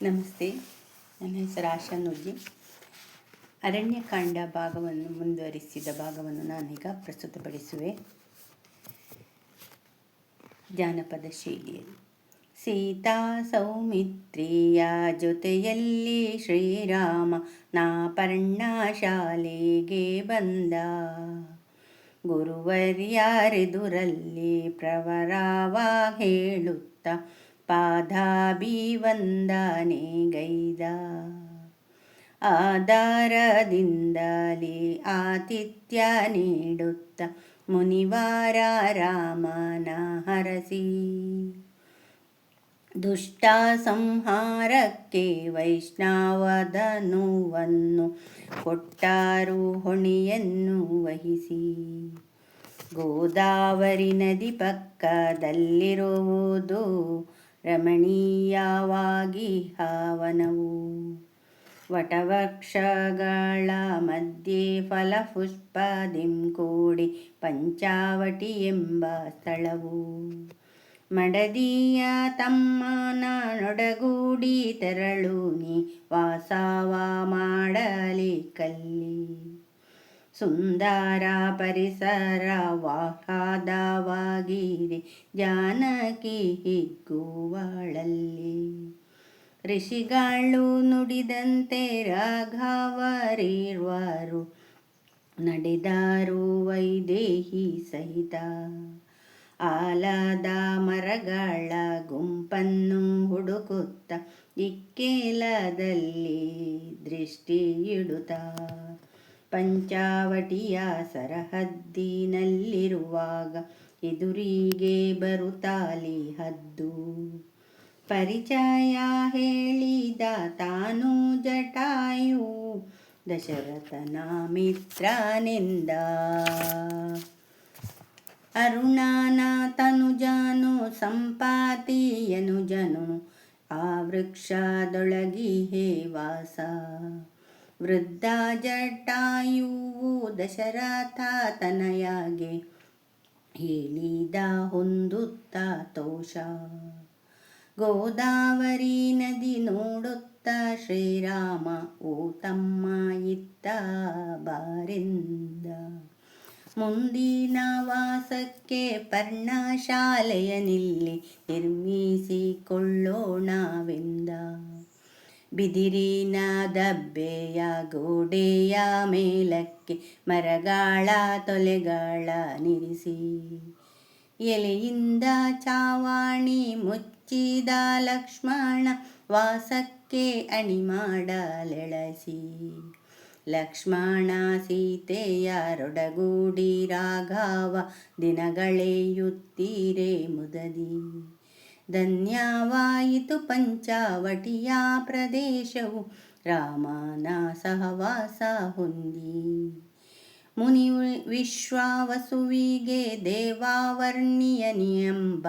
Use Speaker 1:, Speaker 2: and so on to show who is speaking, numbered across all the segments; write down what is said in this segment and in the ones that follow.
Speaker 1: ನಮಸ್ತೆ, ನನ್ನ ಹೆಸರು ಆಶಾ ನುಗ್ಗಿ. ಅರಣ್ಯಕಾಂಡ ಭಾಗವನ್ನು ಮುಂದುವರಿಸಿದ ಭಾಗವನ್ನು ನಾನೀಗ ಪ್ರಸ್ತುತಪಡಿಸುವೆ. ಜಾನಪದ ಶೈಲಿಯಲ್ಲಿ ಸೀತಾ ಸೌಮಿತ್ರಿಯ ಜೊತೆಯಲ್ಲಿ ಶ್ರೀರಾಮ ಪರ್ಣಶಾಲೆಗೆ ಬಂದ. ಗುರುವರ್ಯಾರೆದುರಲ್ಲಿ ಪ್ರವರವ ಹೇಳುತ್ತ ಪಾದಾಭಿವಂದನೆಗೈದ. ಆಧಾರದಿಂದಲೇ ಆತಿಥ್ಯ ನೀಡುತ್ತ ಮುನಿವಾರ ರಾಮನ ಹರಸಿ. ದುಷ್ಟ ಸಂಹಾರಕ್ಕೆ ವೈಷ್ಣವಧನುವನ್ನು ಕೊಟ್ಟಾರು ಹೊಣೆಯನ್ನು ವಹಿಸಿ. ಗೋದಾವರಿ ನದಿ ಪಕ್ಕದಲ್ಲಿರುವುದು ರಮಣೀಯವಾಗಿ ವನವು. ವಟವೃಕ್ಷಗಳ ಮಧ್ಯೆ ಫಲಪುಷ್ಪದಿಂ ಕೂಡಿ ಪಂಚಾವಟಿ ಎಂಬ ಸ್ಥಳವು. ಮಡದಿಯ ತಮ್ಮನ ನೊಡಗೂಡಿ ತೆರಳು ನೀ ವಾಸವ ಮಾಡಲಿಕ್ಕಲ್ಲಿ. ಸುಂದರ ಪರಿಸರವಾಹ್ಲಾದವಾಗಿದೆ ಜಾನಕಿ ಹಿಗ್ಗುವಳಲ್ಲಿ. ಋಷಿಗಳು ನುಡಿದಂತೆ ರಾಘವರಿರುವರು ನಡೆದರು ವೈದೇಹಿ ಸಹಿತ. ಆಲದ ಮರಗಳ ಗುಂಪನ್ನು ಹುಡುಕುತ್ತ ಇಕ್ಕೆಲದಲ್ಲಿ ದೃಷ್ಟಿಯಿಡುತ್ತ. ಪಂಚಾವಟಿಯ ಸರಹದ್ದಿನಲ್ಲಿರುವಾಗ ಎದುರಿಗೆ ಬರುತ್ತಾಲಿ ಹದ್ದು. ಪರಿಚಯ ಹೇಳಿದ ತಾನು ಜಟಾಯು ದಶರಥನ ಮಿತ್ರನೆಂದ. ಅರುಣನ ತನುಜನು ಸಂಪಾತಿಯನುಜನು ಆ ವೃಕ್ಷದೊಳಗಿಹೇ ವಾಸ. ವೃದ್ಧ ಜಟಾಯುವು ದಶರಥ ತನಯಗೆ ಹೇಳಿದ ಹೊಂದುತ್ತ ತೋಷ. ಗೋದಾವರಿ ನದಿ ನೋಡುತ್ತ ಶ್ರೀರಾಮ ಓ ತಮ್ಮ ಇತ್ತ ಬಾರೆಂದ. ಮುಂದಿನ ವಾಸಕ್ಕೆ ಪರ್ಣಶಾಲೆಯನಿಲ್ಲಿ ನಿರ್ಮಿಸಿಕೊಳ್ಳೋಣವೆಂದ. ಬಿದಿರಿನ ದಬ್ಬೆಯ ಗೋಡೆಯ ಮೇಲಕ್ಕೆ ಮರಗಳ ತೊಲೆಗಳ ನಿರಿಸಿ. ಎಲೆಯಿಂದ ಚಾವಣಿ ಮುಚ್ಚಿದ ಲಕ್ಷ್ಮಣ ವಾಸಕ್ಕೆ ಅಣಿ ಮಾಡಲೆಳಸಿ. ಲಕ್ಷ್ಮಣ ಸೀತೆಯರೊಡಗೂಡಿ ರಾಘವ ದಿನಗಳೆಯುತ್ತೀರೆ ಮುದದಿ. ಧನ್ಯವಾಯಿತು ಪಂಚಾವಟಿಯ ಪ್ರದೇಶವು ರಾಮನ ಸಹವಾಸ ಹೊಂದಿ. ಮುನಿ ವಿಶ್ವಾವಸುವಿಗೆ ದೇವವರ್ಣಿಯನೆಂಬ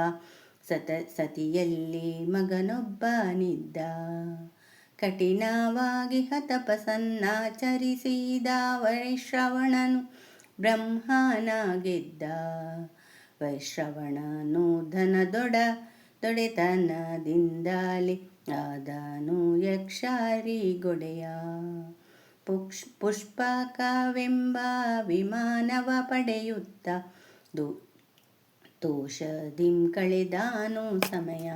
Speaker 1: ಸತಿಯಲ್ಲಿ ಮಗನೊಬ್ಬನಿದ್ದ. ಕಠಿಣವಾಗಿ ತಪಸ್ಸನ್ನಾಚರಿಸಿದ ವೈಶ್ರವಣನು ಬ್ರಹ್ಮನ ಗೆದ್ದ. ವೈಶ್ರವಣನು ದೊಡೆತನದಿಂದಲೇ ಆದನು ಯಕ್ಷರಿಗೊಡೆಯ. ಪುಷ್ಪಕವೆಂಬ ವಿಮಾನವ ಪಡೆಯುತ್ತ ತೋಷದಿಂ ಕಳೆದಾನು ಸಮಯ.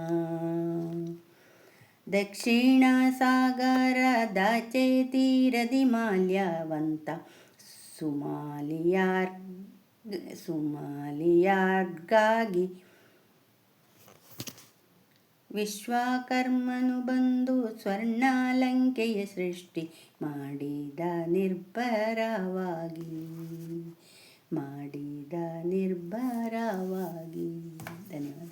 Speaker 1: ದಕ್ಷಿಣ ಸಾಗರದಾಚೆ ತೀರದಿ ಮಾಲ್ಯವಂತ ಸುಮಾಲಿಯಾರ್ಗಾಗಿ ವಿಶ್ವಕರ್ಮನು ಬಂದು ಸ್ವರ್ಣಲಂಕೆಯ ಸೃಷ್ಟಿ ಮಾಡಿದ ನಿರ್ಭರವಾಗಿ. ಧನ್ಯವಾದ.